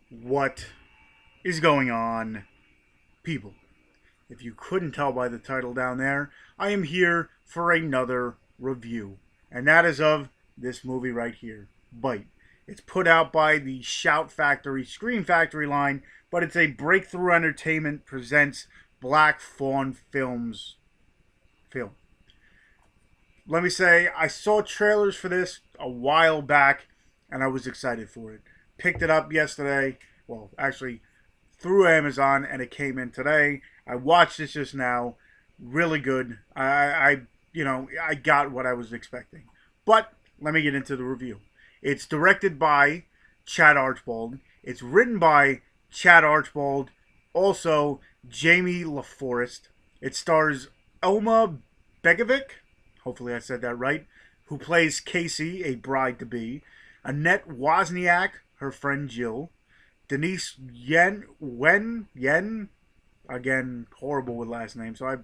What is going on, people? If you couldn't tell by the title down there, I am here for another review, and that is of this movie right here, Bite. It's put out by the Shout Factory, Scream Factory line, but it's a Breakthrough Entertainment presents Black Fawn Films film. Let me say, I saw trailers for this a while back, and I was excited for it. Picked it up yesterday. Well, actually, through Amazon, and it came in today. I watched it just now. Really good. I got what I was expecting. But let me get into the review. It's directed by Chad Archibald. It's written by Chad Archibald. Also, Jayme Laforest. It stars Elma Begovic. Hopefully, I said that right. Who plays Casey, a bride to be. Annette Wozniak, her friend Jill. Denise Yuen, again, horrible with last name, so I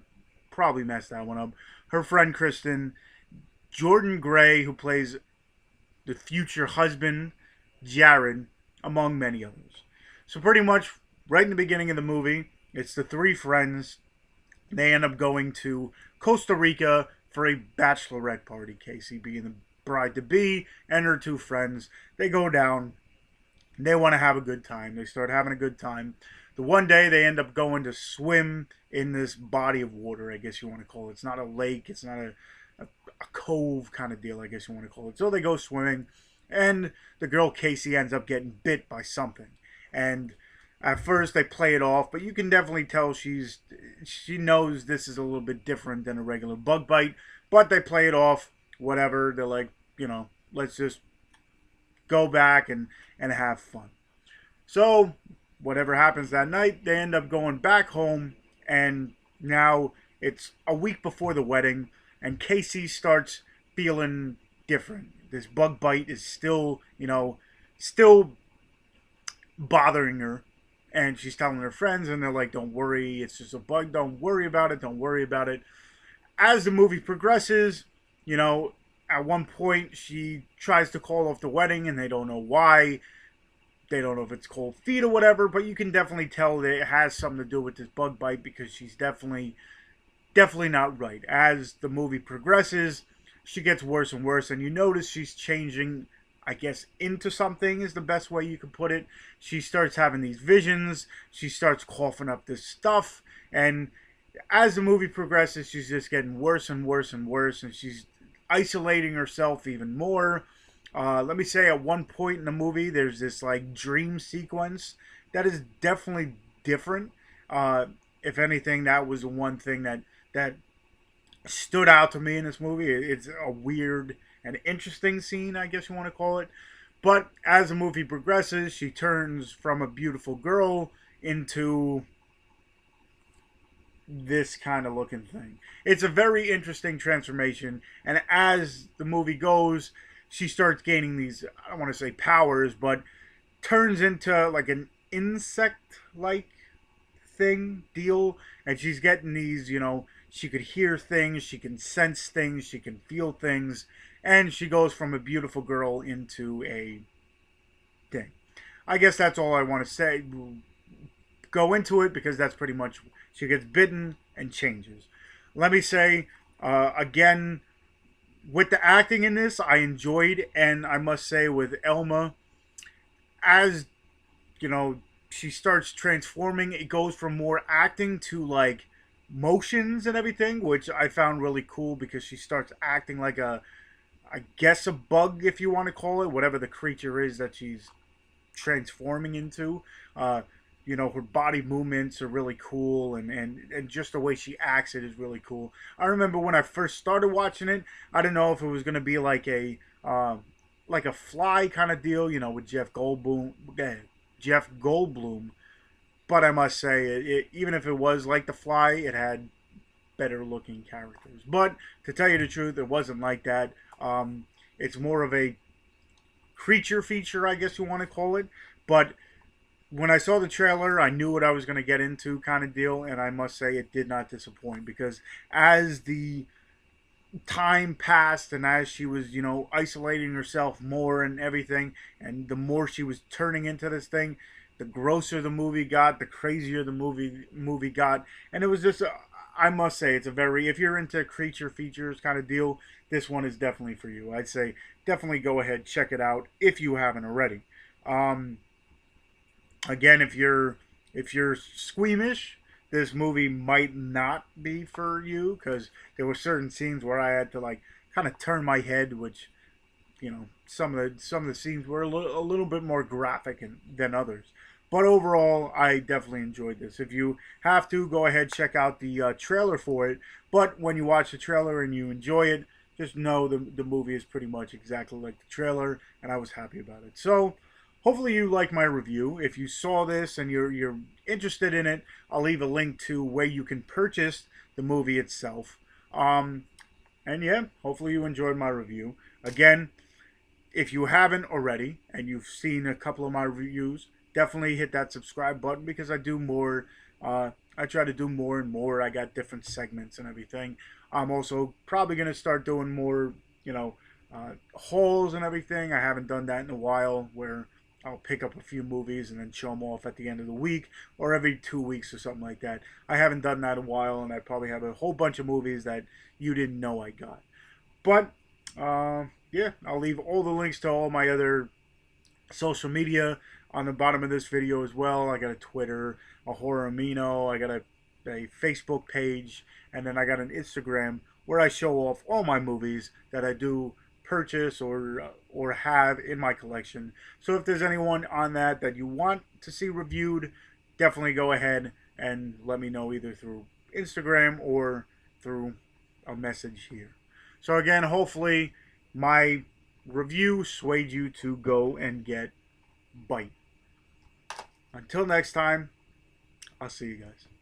probably messed that one up. Her friend Kristen, Jordan Gray, who plays the future husband, Jared, among many others. So pretty much, right in the beginning of the movie, it's the three friends. They end up going to Costa Rica for a bachelorette party. Casey being the bride to be, and her two friends. They go down. They want to have a good time. They start having a good time. The one day they end up going to swim in this body of water, I guess you want to call it. It's not a lake. It's not a cove kind of deal, I guess you want to call it. So they go swimming, and the girl Casey ends up getting bit by something. And at first they play it off, but you can definitely tell she knows this is a little bit different than a regular bug bite. But they play it off, whatever. They're like, let's just go back and have fun. So, whatever happens that night, they end up going back home, and now it's a week before the wedding, and Casey starts feeling different. This bug bite is still bothering her, and she's telling her friends, and they're like, don't worry, it's just a bug, don't worry about it, don't worry about it. As the movie progresses, at one point she tries to call off the wedding and they don't know why. They don't know if it's cold feet or whatever, but you can definitely tell that it has something to do with this bug bite because she's definitely not right. As the movie progresses, she gets worse and worse, and you notice she's changing, I guess, into something is the best way you could put it. She starts having these visions. She starts coughing up this stuff, and as the movie progresses, she's just getting worse and worse and worse, and she's isolating herself even more. Let me say, at one point in the movie, there's this like dream sequence that is definitely different. If anything, that was the one thing that stood out to me in this movie. It's a weird and interesting scene, I guess you want to call it. But as the movie progresses, she turns from a beautiful girl into this kind of looking thing. It's a very interesting transformation, and as the movie goes, she starts gaining these, I don't want to say powers, but turns into like an insect like thing deal, and she's getting these, she could hear things, she can sense things, she can feel things, and she goes from a beautiful girl into a thing. I guess that's all I want to say. Go into it because that's pretty much, she gets bitten and changes. Let me say, again, with the acting in this, I enjoyed, and I must say with Elma, as she starts transforming, it goes from more acting to like motions and everything, which I found really cool because she starts acting like I guess a bug, if you want to call it, whatever the creature is that she's transforming into. Her body movements are really cool, and just the way she acts it is really cool. I remember when I first started watching it, I didn't know if it was going to be like a Fly kind of deal, with Jeff Goldblum. But I must say, even if it was like The Fly, it had better looking characters. But to tell you the truth, it wasn't like that. It's more of a creature feature, I guess you want to call it. But when I saw the trailer, I knew what I was going to get into kind of deal, and I must say it did not disappoint because as the time passed, and as she was, isolating herself more and everything, and the more she was turning into this thing, the grosser the movie got, the crazier the movie got. And it was just I must say, it's a very, if you're into creature features kind of deal, this one is definitely for you. I'd say definitely go ahead, check it out if you haven't already. um Again, if you're squeamish, this movie might not be for you, because there were certain scenes where I had to like kind of turn my head, which, some of the scenes were a little bit more graphic than others. But overall, I definitely enjoyed this. If you have to, go ahead, check out the trailer for it. But when you watch the trailer and you enjoy it, just know the movie is pretty much exactly like the trailer, and I was happy about it. So hopefully you like my review. If you saw this and you're interested in it, I'll leave a link to where you can purchase the movie itself. And yeah, hopefully you enjoyed my review. Again, if you haven't already and you've seen a couple of my reviews, definitely hit that subscribe button, because I do more. I try to do more and more. I got different segments and everything. I'm also probably gonna start doing more, hauls and everything. I haven't done that in a while, where I'll pick up a few movies and then show them off at the end of the week, or every 2 weeks or something like that. I haven't done that in a while, and I probably have a whole bunch of movies that you didn't know I got. But yeah, I'll leave all the links to all my other social media on the bottom of this video as well. I got a Twitter, a Horror Amino, I got a Facebook page, and then I got an Instagram where I show off all my movies that I do purchase or have in my collection. So if there's anyone on that you want to see reviewed, definitely go ahead and let me know, either through Instagram or through a message here. So again, hopefully my review swayed you to go and get Bite. Until next time, I'll see you guys.